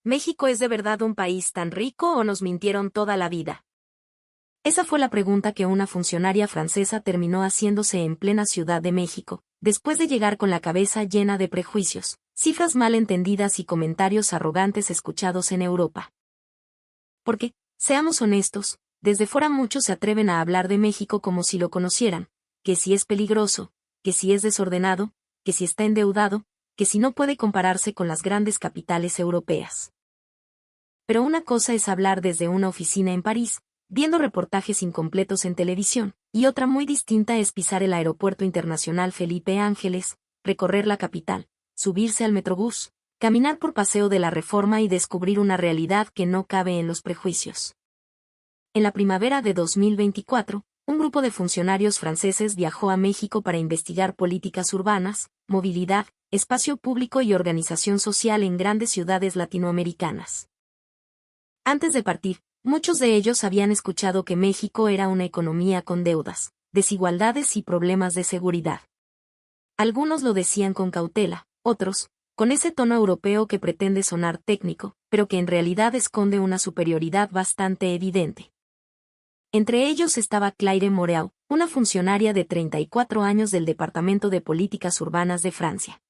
¿México es de verdad un país tan rico o nos mintieron toda la vida? Esa fue la pregunta que una funcionaria francesa terminó haciéndose en plena Ciudad de México, después de llegar con la cabeza llena de prejuicios, cifras mal entendidas y comentarios arrogantes escuchados en Europa. Porque, seamos honestos, desde fuera muchos se atreven a hablar de México como si lo conocieran, que si es peligroso, que si es desordenado, que si está endeudado, que si no puede compararse con las grandes capitales europeas. Pero una cosa es hablar desde una oficina en París, viendo reportajes incompletos en televisión, y otra muy distinta es pisar el Aeropuerto Internacional Felipe Ángeles, recorrer la capital, subirse al Metrobús, caminar por Paseo de la Reforma y descubrir una realidad que no cabe en los prejuicios. En la primavera de 2024, un grupo de funcionarios franceses viajó a México para investigar políticas urbanas, movilidad, espacio público y organización social en grandes ciudades latinoamericanas. Antes de partir, muchos de ellos habían escuchado que México era una economía con deudas, desigualdades y problemas de seguridad. Algunos lo decían con cautela, otros, con ese tono europeo que pretende sonar técnico, pero que en realidad esconde una superioridad bastante evidente. Entre ellos estaba Claire Moreau, una funcionaria de 34 años del Departamento de Políticas Urbanas de Francia.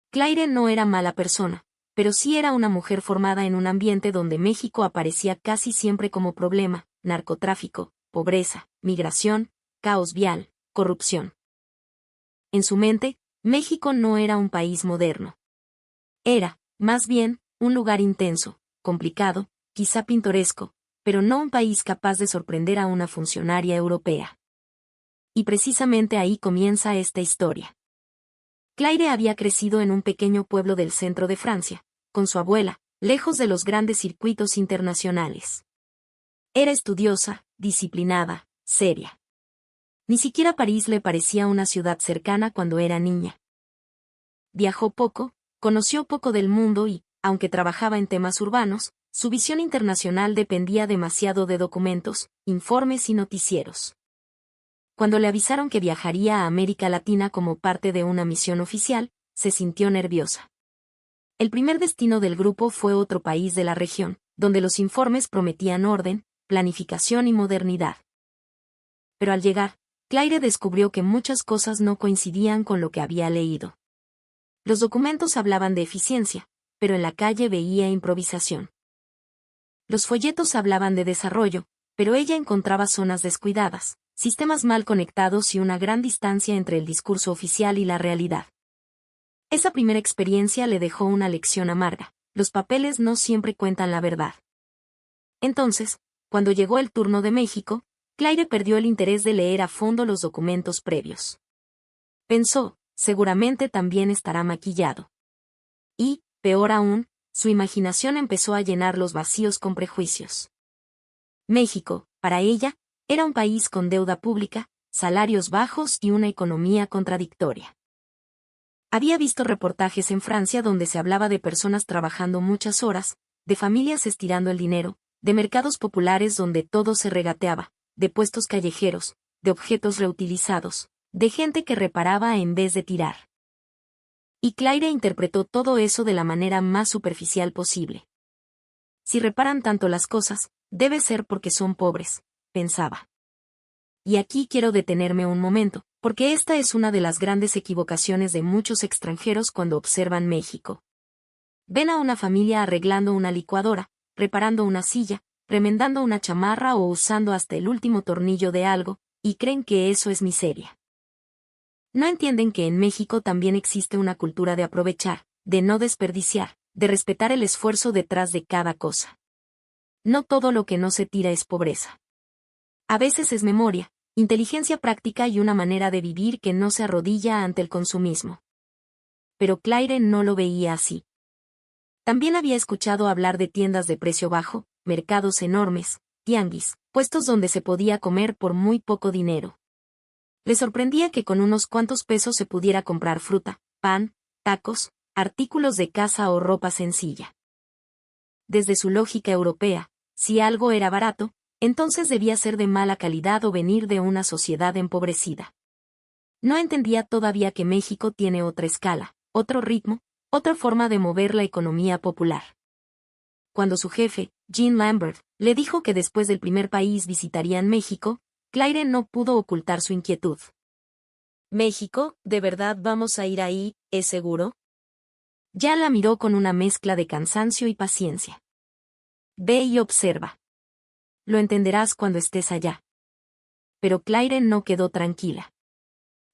Claire no era mala persona, pero sí era una mujer formada en un ambiente donde México aparecía casi siempre como problema: narcotráfico, pobreza, migración, caos vial, corrupción. En su mente, México no era un país moderno. Era, más bien, un lugar intenso, complicado, quizá pintoresco, pero no un país capaz de sorprender a una funcionaria europea. Y precisamente ahí comienza esta historia. Claire había crecido en un pequeño pueblo del centro de Francia, con su abuela, lejos de los grandes circuitos internacionales. Era estudiosa, disciplinada, seria. Ni siquiera París le parecía una ciudad cercana cuando era niña. Viajó poco, conoció poco del mundo y, aunque trabajaba en temas urbanos, su visión internacional dependía demasiado de documentos, informes y noticieros. Cuando le avisaron que viajaría a América Latina como parte de una misión oficial, se sintió nerviosa. El primer destino del grupo fue otro país de la región, donde los informes prometían orden, planificación y modernidad. Pero al llegar, Claire descubrió que muchas cosas no coincidían con lo que había leído. Los documentos hablaban de eficiencia, pero en la calle veía improvisación. Los folletos hablaban de desarrollo, pero ella encontraba zonas descuidadas, sistemas mal conectados y una gran distancia entre el discurso oficial y la realidad. Esa primera experiencia le dejó una lección amarga: los papeles no siempre cuentan la verdad. Entonces, cuando llegó el turno de México, Claire perdió el interés de leer a fondo los documentos previos. Pensó, seguramente también estará maquillado. Y, peor aún, su imaginación empezó a llenar los vacíos con prejuicios. México, para ella, era un país con deuda pública, salarios bajos y una economía contradictoria. Había visto reportajes en Francia donde se hablaba de personas trabajando muchas horas, de familias estirando el dinero, de mercados populares donde todo se regateaba, de puestos callejeros, de objetos reutilizados, de gente que reparaba en vez de tirar. Y Claire interpretó todo eso de la manera más superficial posible. Si reparan tanto las cosas, debe ser porque son pobres, pensaba. Y aquí quiero detenerme un momento, porque esta es una de las grandes equivocaciones de muchos extranjeros cuando observan México. Ven a una familia arreglando una licuadora, reparando una silla, remendando una chamarra o usando hasta el último tornillo de algo, y creen que eso es miseria. No entienden que en México también existe una cultura de aprovechar, de no desperdiciar, de respetar el esfuerzo detrás de cada cosa. No todo lo que no se tira es pobreza. A veces es memoria, inteligencia práctica y una manera de vivir que no se arrodilla ante el consumismo. Pero Claire no lo veía así. También había escuchado hablar de tiendas de precio bajo, mercados enormes, tianguis, puestos donde se podía comer por muy poco dinero. Le sorprendía que con unos cuantos pesos se pudiera comprar fruta, pan, tacos, artículos de casa o ropa sencilla. Desde su lógica europea, si algo era barato, entonces debía ser de mala calidad o venir de una sociedad empobrecida. No entendía todavía que México tiene otra escala, otro ritmo, otra forma de mover la economía popular. cuando su jefe, Jean Lambert, le dijo que después del primer país visitarían México, Claire no pudo ocultar su inquietud. ¿México? ¿De verdad vamos a ir ahí, es seguro? Ya la miró con una mezcla de cansancio y paciencia. Ve y observa. Lo entenderás cuando estés allá. Pero Claire no quedó tranquila.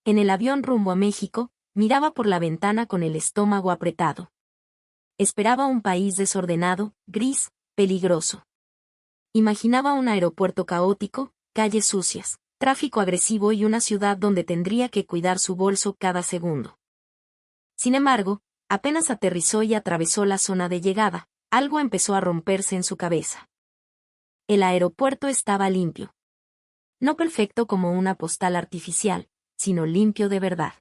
En el avión rumbo a México, miraba por la ventana con el estómago apretado. Esperaba un país desordenado, gris, peligroso. Imaginaba un aeropuerto caótico, calles sucias, tráfico agresivo y una ciudad donde tendría que cuidar su bolso cada segundo. Sin embargo, apenas aterrizó y atravesó la zona de llegada, algo empezó a romperse en su cabeza. El aeropuerto estaba limpio. No perfecto como una postal artificial, sino limpio de verdad.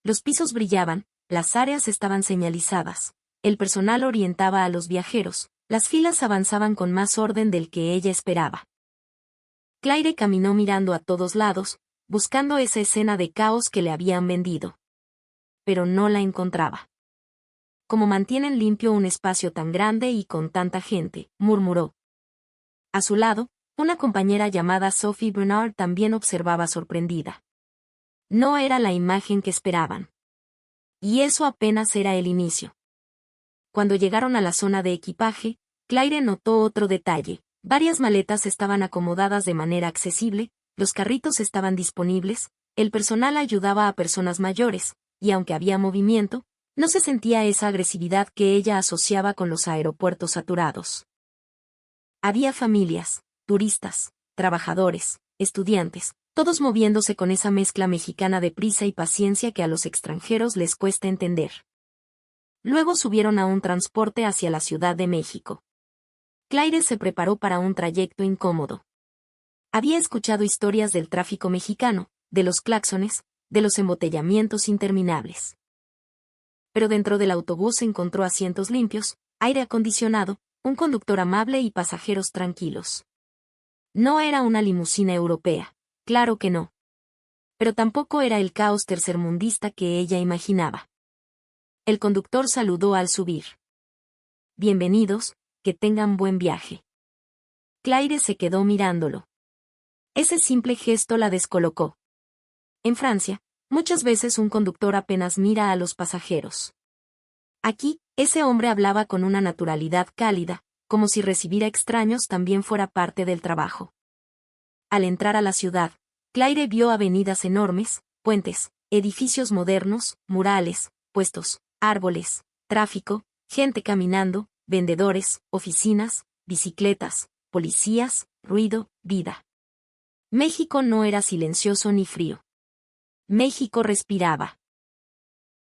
Los pisos brillaban, las áreas estaban señalizadas, el personal orientaba a los viajeros, las filas avanzaban con más orden del que ella esperaba. Claire caminó mirando a todos lados, buscando esa escena de caos que le habían vendido. Pero no la encontraba. ¿Cómo mantienen limpio un espacio tan grande y con tanta gente?, murmuró. A su lado, una compañera llamada Sophie Bernard también observaba sorprendida. No era la imagen que esperaban. Y eso apenas era el inicio. Cuando llegaron a la zona de equipaje, Claire notó otro detalle. Varias maletas estaban acomodadas de manera accesible, los carritos estaban disponibles, el personal ayudaba a personas mayores, y aunque había movimiento, no se sentía esa agresividad que ella asociaba con los aeropuertos saturados. Había familias, turistas, trabajadores, estudiantes, todos moviéndose con esa mezcla mexicana de prisa y paciencia que a los extranjeros les cuesta entender. Luego subieron a un transporte hacia la Ciudad de México. Claire se preparó para un trayecto incómodo. Había escuchado historias del tráfico mexicano, de los claxones, de los embotellamientos interminables. Pero dentro del autobús encontró asientos limpios, aire acondicionado, un conductor amable y pasajeros tranquilos. No era una limusina europea, claro que no. Pero tampoco era el caos tercermundista que ella imaginaba. El conductor saludó al subir. Bienvenidos, que tengan buen viaje. Claire se quedó mirándolo. Ese simple gesto la descolocó. En Francia, muchas veces un conductor apenas mira a los pasajeros. Aquí, ese hombre hablaba con una naturalidad cálida, como si recibir a extraños también fuera parte del trabajo. Al entrar a la ciudad, Claire vio avenidas enormes, puentes, edificios modernos, murales, puestos, árboles, tráfico, gente caminando, vendedores, oficinas, bicicletas, policías, ruido, vida. México no era silencioso ni frío. México respiraba.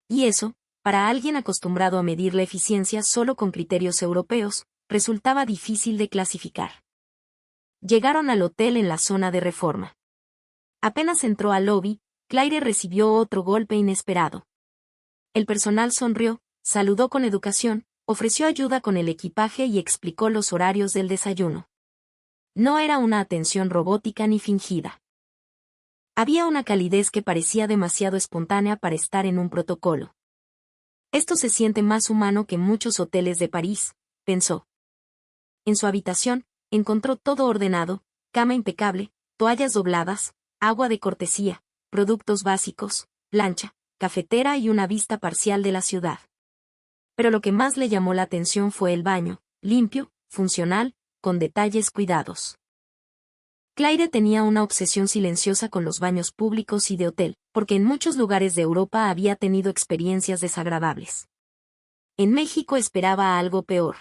Y eso, para alguien acostumbrado a medir la eficiencia solo con criterios europeos, resultaba difícil de clasificar. Llegaron al hotel en la zona de Reforma. Apenas entró al lobby, Claire recibió otro golpe inesperado. El personal sonrió, saludó con educación, ofreció ayuda con el equipaje y explicó los horarios del desayuno. No era una atención robótica ni fingida. Había una calidez que parecía demasiado espontánea para estar en un protocolo. Esto se siente más humano que muchos hoteles de París, pensó. En su habitación, encontró todo ordenado, cama impecable, toallas dobladas, agua de cortesía, productos básicos, plancha, cafetera y una vista parcial de la ciudad. Pero lo que más le llamó la atención fue el baño, limpio, funcional, con detalles cuidados. Claire tenía una obsesión silenciosa con los baños públicos y de hotel, porque en muchos lugares de Europa había tenido experiencias desagradables. En México esperaba algo peor.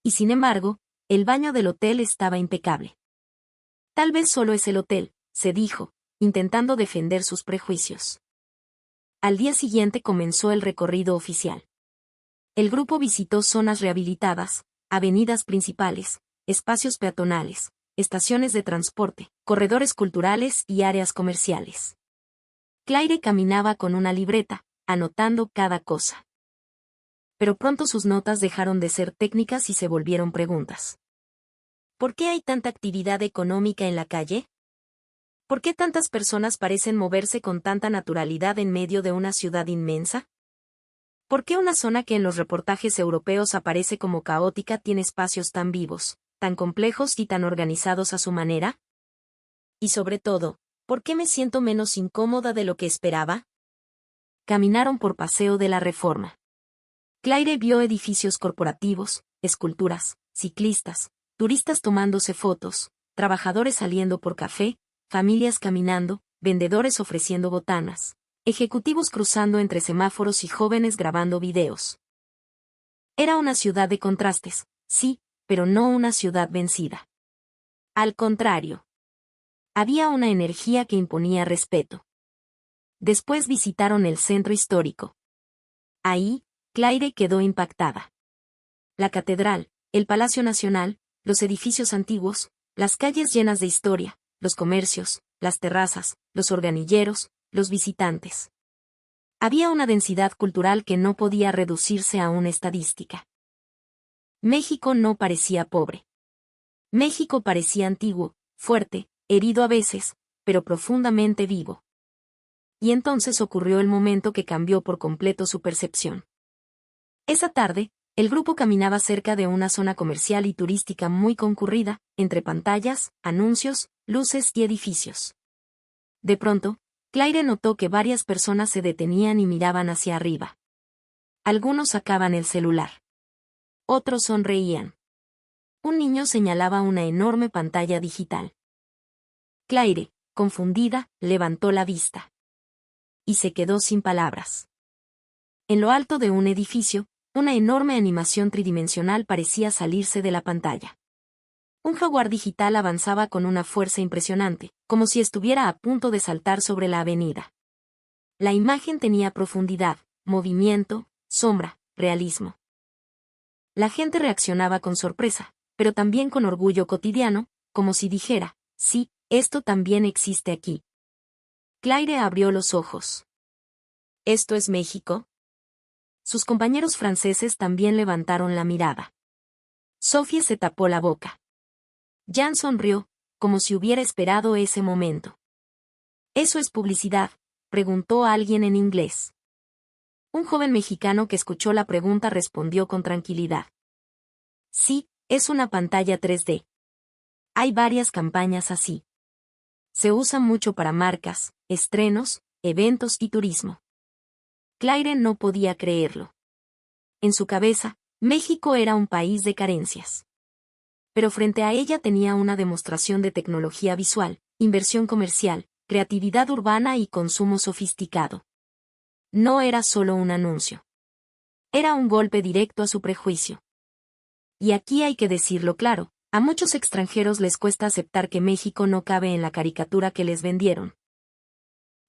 Y sin embargo, el baño del hotel estaba impecable. Tal vez solo es el hotel, se dijo, intentando defender sus prejuicios. Al día siguiente comenzó el recorrido oficial. El grupo visitó zonas rehabilitadas, avenidas principales, espacios peatonales, estaciones de transporte, corredores culturales y áreas comerciales. Claire caminaba con una libreta, anotando cada cosa. Pero pronto sus notas dejaron de ser técnicas y se volvieron preguntas. ¿Por qué hay tanta actividad económica en la calle? ¿Por qué tantas personas parecen moverse con tanta naturalidad en medio de una ciudad inmensa? ¿Por qué una zona que en los reportajes europeos aparece como caótica tiene espacios tan vivos, tan complejos y tan organizados a su manera? Y sobre todo, ¿por qué me siento menos incómoda de lo que esperaba? Caminaron por Paseo de la Reforma. Claire vio edificios corporativos, esculturas, ciclistas, turistas tomándose fotos, trabajadores saliendo por café, familias caminando, vendedores ofreciendo botanas, ejecutivos cruzando entre semáforos y jóvenes grabando videos. Era una ciudad de contrastes, sí, pero no una ciudad vencida. Al contrario. Había una energía que imponía respeto. Después visitaron el centro histórico. Ahí, Claire quedó impactada. La catedral, el Palacio Nacional, los edificios antiguos, las calles llenas de historia, los comercios, las terrazas, los organilleros, los visitantes. Había una densidad cultural que no podía reducirse a una estadística. México no parecía pobre. México parecía antiguo, fuerte, herido a veces, pero profundamente vivo. Y entonces ocurrió el momento que cambió por completo su percepción. Esa tarde, el grupo caminaba cerca de una zona comercial y turística muy concurrida, entre pantallas, anuncios, luces y edificios. De pronto, Claire notó que varias personas se detenían y miraban hacia arriba. Algunos sacaban el celular. Otros sonreían. Un niño señalaba una enorme pantalla digital. Claire, confundida, levantó la vista. Y se quedó sin palabras. En lo alto de un edificio, una enorme animación tridimensional parecía salirse de la pantalla. Un jaguar digital avanzaba con una fuerza impresionante, como si estuviera a punto de saltar sobre la avenida. La imagen tenía profundidad, movimiento, sombra, realismo. La gente reaccionaba con sorpresa, pero también con orgullo cotidiano, como si dijera, sí, esto también existe aquí. Claire abrió los ojos. ¿Esto es México? Sus compañeros franceses también levantaron la mirada. Sophie se tapó la boca. Jan sonrió, como si hubiera esperado ese momento. ¿Eso es publicidad?, preguntó alguien en inglés. Un joven mexicano que escuchó la pregunta respondió con tranquilidad. Sí, es una pantalla 3D. Hay varias campañas así. Se usa mucho para marcas, estrenos, eventos y turismo. Claire no podía creerlo. En su cabeza, México era un país de carencias. Pero frente a ella tenía una demostración de tecnología visual, inversión comercial, creatividad urbana y consumo sofisticado. No era solo un anuncio. Era un golpe directo a su prejuicio. Y aquí hay que decirlo claro, a muchos extranjeros les cuesta aceptar que México no cabe en la caricatura que les vendieron.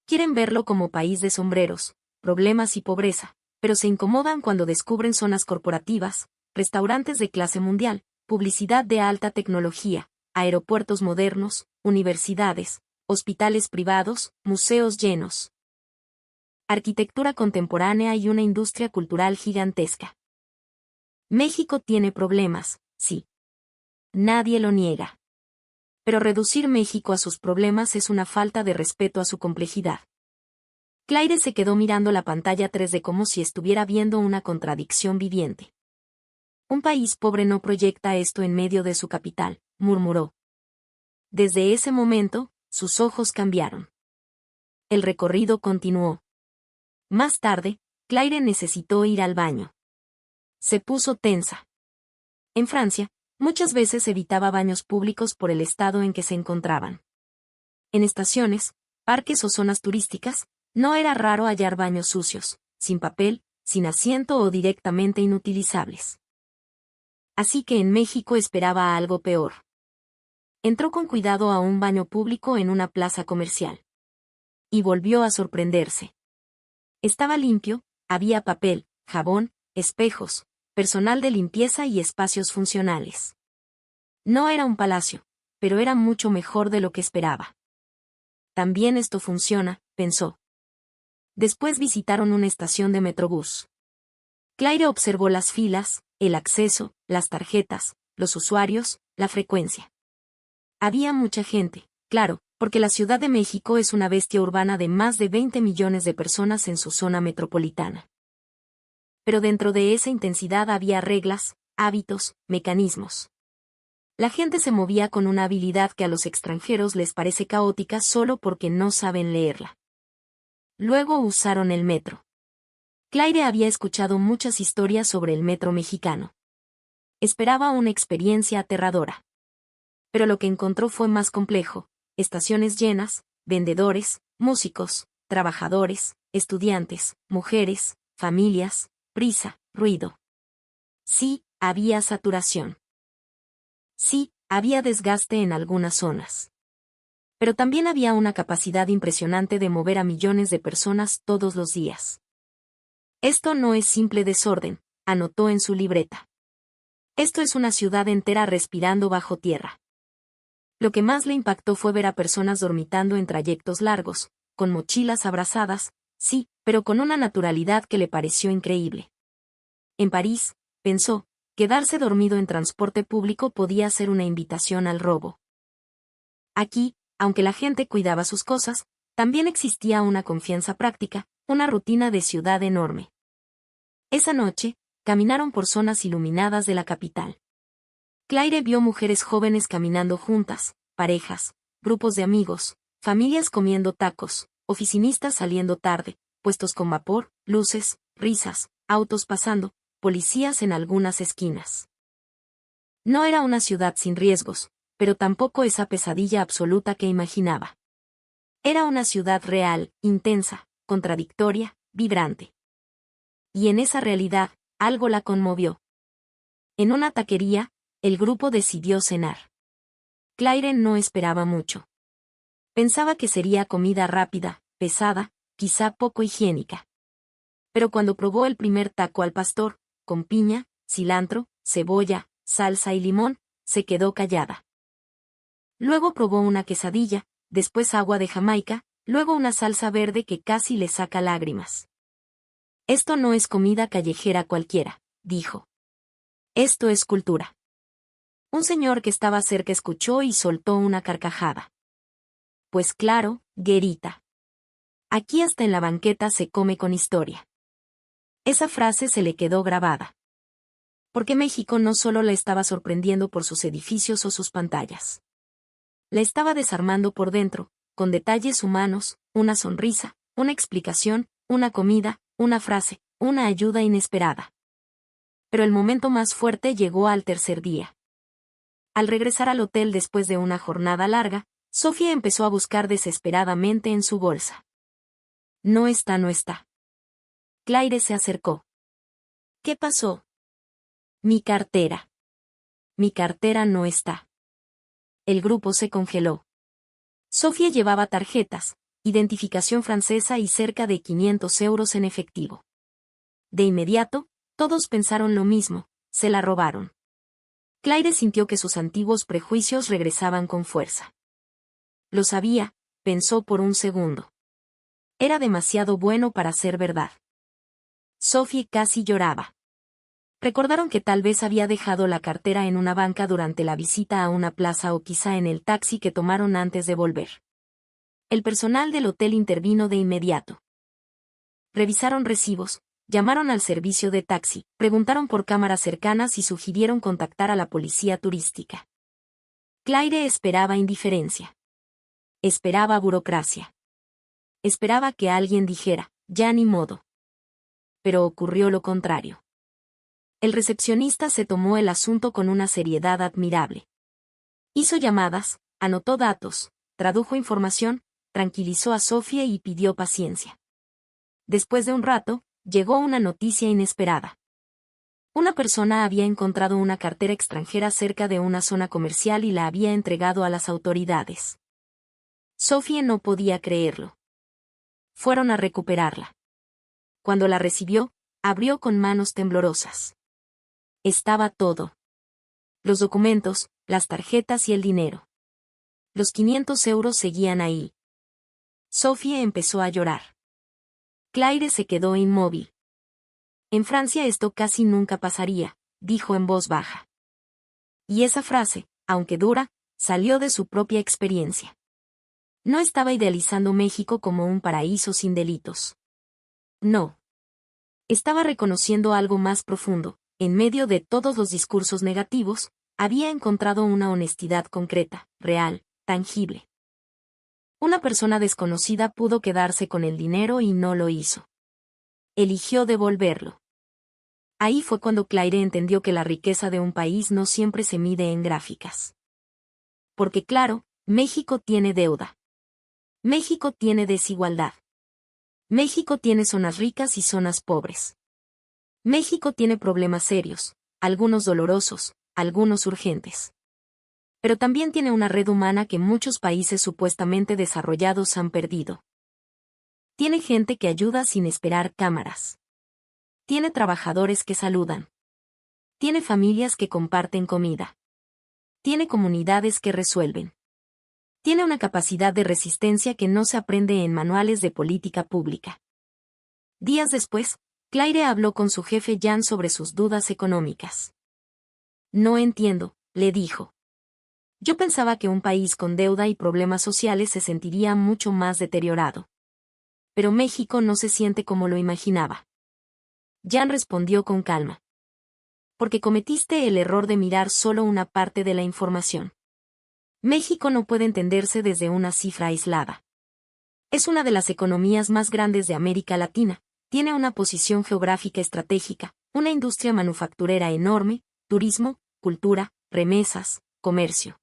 Quieren verlo como país de sombreros, problemas y pobreza, pero se incomodan cuando descubren zonas corporativas, restaurantes de clase mundial, publicidad de alta tecnología, aeropuertos modernos, universidades, hospitales privados, museos llenos. Arquitectura contemporánea y una industria cultural gigantesca. México tiene problemas, sí. Nadie lo niega. Pero reducir México a sus problemas es una falta de respeto a su complejidad. Claire se quedó mirando la pantalla 3D como si estuviera viendo una contradicción viviente. Un país pobre no proyecta esto en medio de su capital, murmuró. Desde ese momento, sus ojos cambiaron. El recorrido continuó. Más tarde, Claire necesitó ir al baño. Se puso tensa. En Francia, muchas veces evitaba baños públicos por el estado en que se encontraban. En estaciones, parques o zonas turísticas, no era raro hallar baños sucios, sin papel, sin asiento o directamente inutilizables. Así que en México esperaba algo peor. Entró con cuidado a un baño público en una plaza comercial. Y volvió a sorprenderse. Estaba limpio, había papel, jabón, espejos, personal de limpieza y espacios funcionales. No era un palacio, pero era mucho mejor de lo que esperaba. También esto funciona, pensó. Después visitaron una estación de Metrobús. Claire observó las filas, el acceso, las tarjetas, los usuarios, la frecuencia. Había mucha gente, claro, porque la Ciudad de México es una bestia urbana de más de 20 millones de personas en su zona metropolitana. pero dentro de esa intensidad había reglas, hábitos, mecanismos. La gente se movía con una habilidad que a los extranjeros les parece caótica solo porque no saben leerla. Luego usaron el metro. Claire había escuchado muchas historias sobre el metro mexicano. Esperaba una experiencia aterradora. Pero lo que encontró fue más complejo: estaciones llenas, vendedores, músicos, trabajadores, estudiantes, mujeres, familias, prisa, ruido. Sí, había saturación. Sí, había desgaste en algunas zonas. Pero también había una capacidad impresionante de mover a millones de personas todos los días. Esto no es simple desorden, anotó en su libreta. Esto es una ciudad entera respirando bajo tierra. Lo que más le impactó fue ver a personas dormitando en trayectos largos, con mochilas abrazadas, sí, pero con una naturalidad que le pareció increíble. En París, pensó, quedarse dormido en transporte público podía ser una invitación al robo. Aquí, aunque la gente cuidaba sus cosas, también existía una confianza práctica, una rutina de ciudad enorme. Esa noche, caminaron por zonas iluminadas de la capital. Claire vio mujeres jóvenes caminando juntas, parejas, grupos de amigos, familias comiendo tacos, oficinistas saliendo tarde, puestos con vapor, luces, risas, autos pasando, policías en algunas esquinas. No era una ciudad sin riesgos, pero tampoco esa pesadilla absoluta que imaginaba. Era una ciudad real, intensa, contradictoria, vibrante. Y en esa realidad, algo la conmovió. En una taquería, el grupo decidió cenar. Claire no esperaba mucho. Pensaba que sería comida rápida, pesada, quizá poco higiénica. Pero cuando probó el primer taco al pastor, con piña, cilantro, cebolla, salsa y limón, se quedó callada. Luego probó una quesadilla, después agua de Jamaica, luego una salsa verde que casi le saca lágrimas. Esto no es comida callejera cualquiera, dijo. Esto es cultura. Un señor que estaba cerca escuchó y soltó una carcajada. Pues claro, Guerita. Aquí hasta en la banqueta se come con historia. Esa frase se le quedó grabada. Porque México no solo la estaba sorprendiendo por sus edificios o sus pantallas. La estaba desarmando por dentro, con detalles humanos, una sonrisa, una explicación, una comida, una frase, una ayuda inesperada. Pero el momento más fuerte llegó al tercer día. Al regresar al hotel después de una jornada larga, Sofía empezó a buscar desesperadamente en su bolsa. No está, no está. Claire se acercó. ¿Qué pasó? Mi cartera. Mi cartera no está. El grupo se congeló. Sofía llevaba tarjetas, identificación francesa y cerca de 500 euros en efectivo. De inmediato, todos pensaron lo mismo, se la robaron. Claire sintió que sus antiguos prejuicios regresaban con fuerza. Lo sabía, pensó por un segundo. Era demasiado bueno para ser verdad. Sophie casi lloraba. Recordaron que tal vez había dejado la cartera en una banca durante la visita a una plaza o quizá en el taxi que tomaron antes de volver. El personal del hotel intervino de inmediato. Revisaron recibos, llamaron al servicio de taxi, preguntaron por cámaras cercanas y sugirieron contactar a la policía turística. Claire esperaba indiferencia. Esperaba burocracia. Esperaba que alguien dijera, ya ni modo. Pero ocurrió lo contrario. El recepcionista se tomó el asunto con una seriedad admirable. Hizo llamadas, anotó datos, tradujo información, tranquilizó a Sofía y pidió paciencia. Después de un rato, llegó una noticia inesperada. Una persona había encontrado una cartera extranjera cerca de una zona comercial y la había entregado a las autoridades. Sofía no podía creerlo. Fueron a recuperarla. Cuando la recibió, abrió con manos temblorosas. Estaba todo. Los documentos, las tarjetas y el dinero. Los 500 euros seguían ahí. Sofía empezó a llorar. Claire se quedó inmóvil. En Francia esto casi nunca pasaría, dijo en voz baja. Y esa frase, aunque dura, salió de su propia experiencia. No estaba idealizando México como un paraíso sin delitos. No. Estaba reconociendo algo más profundo. En medio de todos los discursos negativos, había encontrado una honestidad concreta, real, tangible. Una persona desconocida pudo quedarse con el dinero y no lo hizo. Eligió devolverlo. Ahí fue cuando Claire entendió que la riqueza de un país no siempre se mide en gráficas. Porque claro, México tiene deuda. México tiene desigualdad. México tiene zonas ricas y zonas pobres. México tiene problemas serios, algunos dolorosos, algunos urgentes. Pero también tiene una red humana que muchos países supuestamente desarrollados han perdido. Tiene gente que ayuda sin esperar cámaras. Tiene trabajadores que saludan. Tiene familias que comparten comida. Tiene comunidades que resuelven. Tiene una capacidad de resistencia que no se aprende en manuales de política pública. Días después, Claire habló con su jefe Jan sobre sus dudas económicas. No entiendo, le dijo. Yo pensaba que un país con deuda y problemas sociales se sentiría mucho más deteriorado. Pero México no se siente como lo imaginaba. Jan respondió con calma. Porque cometiste el error de mirar solo una parte de la información. México no puede entenderse desde una cifra aislada. Es una de las economías más grandes de América Latina, tiene una posición geográfica estratégica, una industria manufacturera enorme, turismo, cultura, remesas, comercio.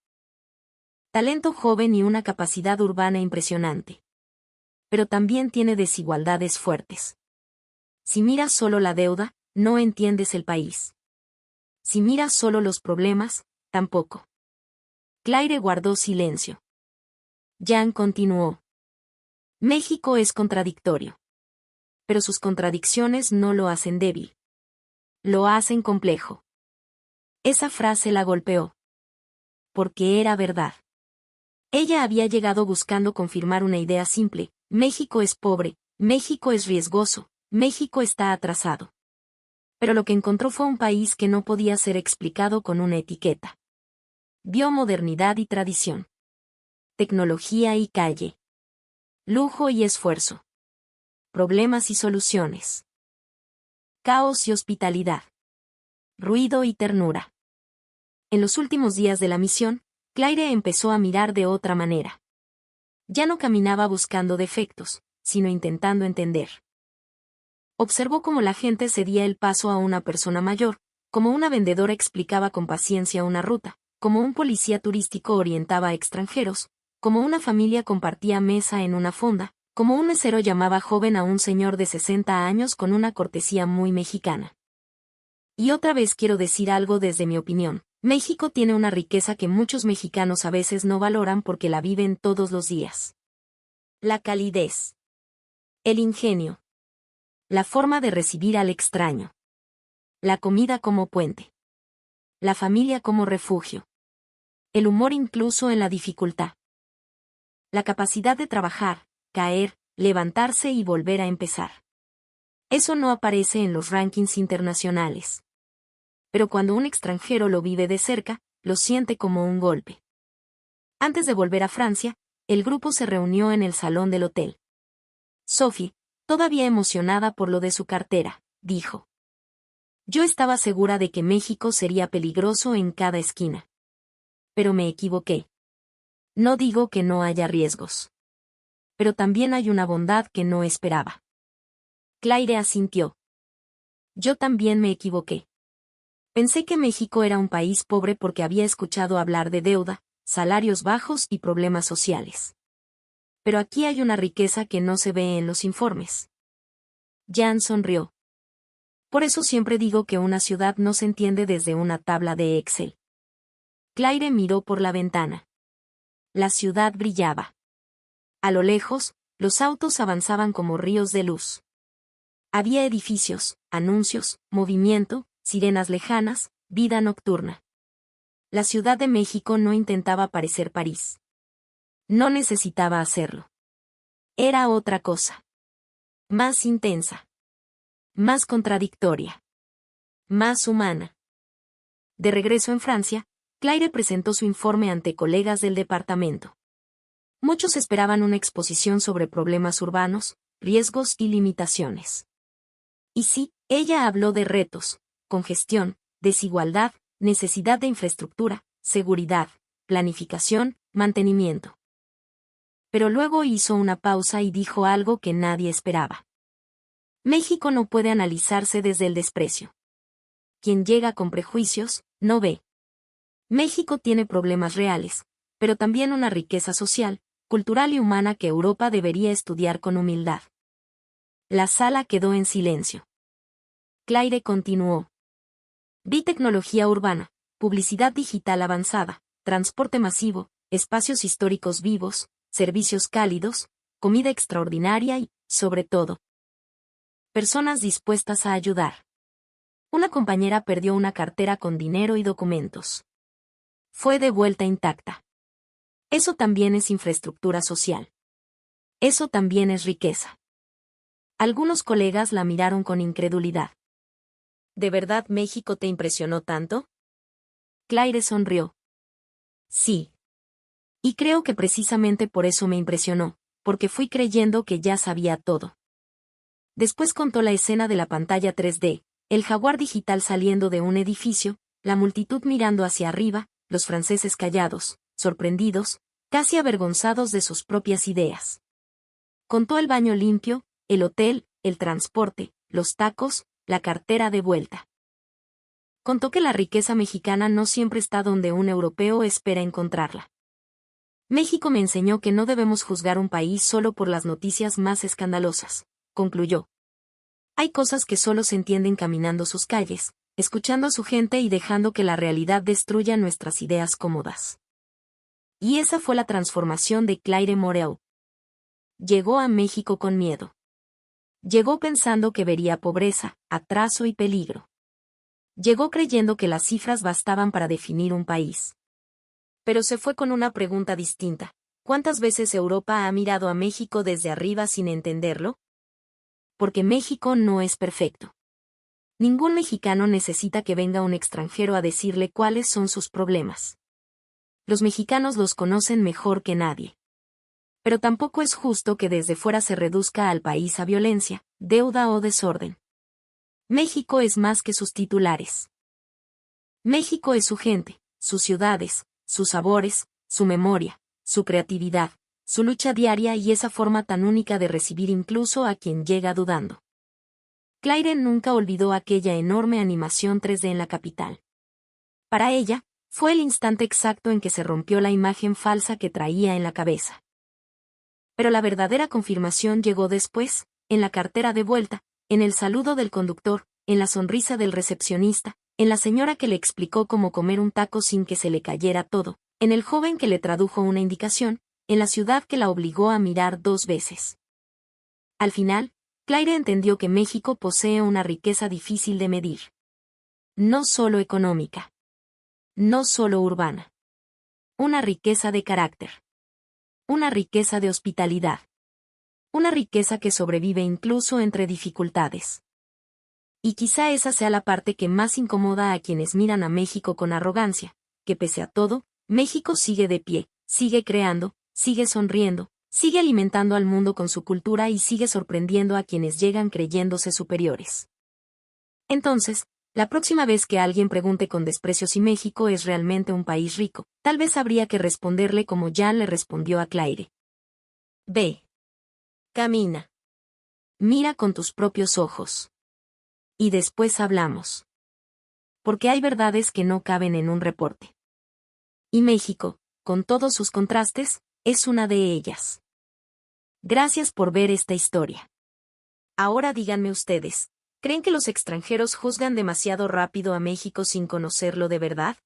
Talento joven y una capacidad urbana impresionante. Pero también tiene desigualdades fuertes. Si miras solo la deuda, no entiendes el país. Si miras solo los problemas, tampoco. Claire guardó silencio. Jan continuó. México es contradictorio. Pero sus contradicciones no lo hacen débil. Lo hacen complejo. Esa frase la golpeó. Porque era verdad. Ella había llegado buscando confirmar una idea simple: México es pobre, México es riesgoso, México está atrasado. Pero lo que encontró fue un país que no podía ser explicado con una etiqueta. Vio modernidad y tradición. Tecnología y calle. Lujo y esfuerzo. Problemas y soluciones. Caos y hospitalidad. Ruido y ternura. En los últimos días de la misión, Claire empezó a mirar de otra manera. Ya no caminaba buscando defectos, sino intentando entender. Observó cómo la gente cedía el paso a una persona mayor, como una vendedora explicaba con paciencia una ruta, como un policía turístico orientaba a extranjeros, como una familia compartía mesa en una fonda, como un mesero llamaba joven a un señor de 60 años con una cortesía muy mexicana. Y otra vez quiero decir algo desde mi opinión: México tiene una riqueza que muchos mexicanos a veces no valoran porque la viven todos los días. La calidez. El ingenio. La forma de recibir al extraño. La comida como puente. La familia como refugio. El humor incluso en la dificultad. La capacidad de trabajar, caer, levantarse y volver a empezar. Eso no aparece en los rankings internacionales. Pero cuando un extranjero lo vive de cerca, lo siente como un golpe. Antes de volver a Francia, el grupo se reunió en el salón del hotel. Sophie, todavía emocionada por lo de su cartera, dijo. Yo estaba segura de que México sería peligroso en cada esquina. Pero me equivoqué. No digo que no haya riesgos. Pero también hay una bondad que no esperaba. Claire asintió. Yo también me equivoqué. Pensé que México era un país pobre porque había escuchado hablar de deuda, salarios bajos y problemas sociales. Pero aquí hay una riqueza que no se ve en los informes. Jan sonrió. Por eso siempre digo que una ciudad no se entiende desde una tabla de Excel. Claire miró por la ventana. La ciudad brillaba. A lo lejos, los autos avanzaban como ríos de luz. Había edificios, anuncios, movimiento, sirenas lejanas, vida nocturna. La Ciudad de México no intentaba parecer París. No necesitaba hacerlo. Era otra cosa. Más intensa. Más contradictoria. Más humana. De regreso en Francia, Claire presentó su informe ante colegas del departamento. Muchos esperaban una exposición sobre problemas urbanos, riesgos y limitaciones. Y sí, Ella habló de retos, congestión, desigualdad, necesidad de infraestructura, seguridad, planificación, mantenimiento. Pero luego hizo una pausa y dijo algo que nadie esperaba. México no puede analizarse desde el desprecio. Quien llega con prejuicios, no ve. México tiene problemas reales, pero también una riqueza social, cultural y humana que Europa debería estudiar con humildad. La sala quedó en silencio. Claire continuó. Vi tecnología urbana, publicidad digital avanzada, transporte masivo, espacios históricos vivos, servicios cálidos, comida extraordinaria y, sobre todo, personas dispuestas a ayudar. Una compañera perdió una cartera con dinero y documentos. Fue devuelta intacta. Eso también es infraestructura social. Eso también es riqueza. Algunos colegas la miraron con incredulidad. ¿De verdad México te impresionó tanto? Claire sonrió. Sí. Y creo que precisamente por eso me impresionó, porque fui creyendo que ya sabía todo. Después contó la escena de la pantalla 3D, el jaguar digital saliendo de un edificio, la multitud mirando hacia arriba, los franceses callados, sorprendidos, casi avergonzados de sus propias ideas. Contó el baño limpio, el hotel, el transporte, los tacos, la cartera de vuelta. Contó que la riqueza mexicana no siempre está donde un europeo espera encontrarla. México me enseñó que no debemos juzgar un país solo por las noticias más escandalosas, concluyó. Hay cosas que solo se entienden caminando sus calles, escuchando a su gente y dejando que la realidad destruya nuestras ideas cómodas. Y esa fue la transformación de Claire Moreau. Llegó a México con miedo. Llegó pensando que vería pobreza, atraso y peligro. Llegó creyendo que las cifras bastaban para definir un país. Pero se fue con una pregunta distinta. ¿Cuántas veces Europa ha mirado a México desde arriba sin entenderlo? Porque México no es perfecto. Ningún mexicano necesita que venga un extranjero a decirle cuáles son sus problemas. Los mexicanos los conocen mejor que nadie. Pero tampoco es justo que desde fuera se reduzca al país a violencia, deuda o desorden. México es más que sus titulares. México es su gente, sus ciudades, sus sabores, su memoria, su creatividad, su lucha diaria y esa forma tan única de recibir incluso a quien llega dudando. Claire nunca olvidó aquella enorme animación 3D en la capital. Para ella, fue el instante exacto en que se rompió la imagen falsa que traía en la cabeza. Pero la verdadera confirmación llegó después, en la cartera de vuelta, en el saludo del conductor, en la sonrisa del recepcionista, en la señora que le explicó cómo comer un taco sin que se le cayera todo, en el joven que le tradujo una indicación, en la ciudad que la obligó a mirar 2 veces. Al final, Claire entendió que México posee una riqueza difícil de medir. No solo económica. No solo urbana. Una riqueza de carácter. Una riqueza de hospitalidad. Una riqueza que sobrevive incluso entre dificultades. Y quizá esa sea la parte que más incomoda a quienes miran a México con arrogancia, que pese a todo, México sigue de pie, sigue creando, sigue sonriendo, sigue alimentando al mundo con su cultura y sigue sorprendiendo a quienes llegan creyéndose superiores. Entonces, la próxima vez que alguien pregunte con desprecio si México es realmente un país rico, tal vez habría que responderle como Jan le respondió a Claire. Ve. Camina. Mira con tus propios ojos. Y después hablamos. Porque hay verdades que no caben en un reporte. Y México, con todos sus contrastes, es una de ellas. Gracias por ver esta historia. Ahora díganme ustedes, ¿creen que los extranjeros juzgan demasiado rápido a México sin conocerlo de verdad?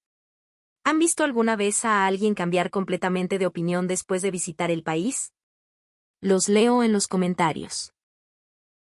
¿Han visto alguna vez a alguien cambiar completamente de opinión después de visitar el país? Los leo en los comentarios.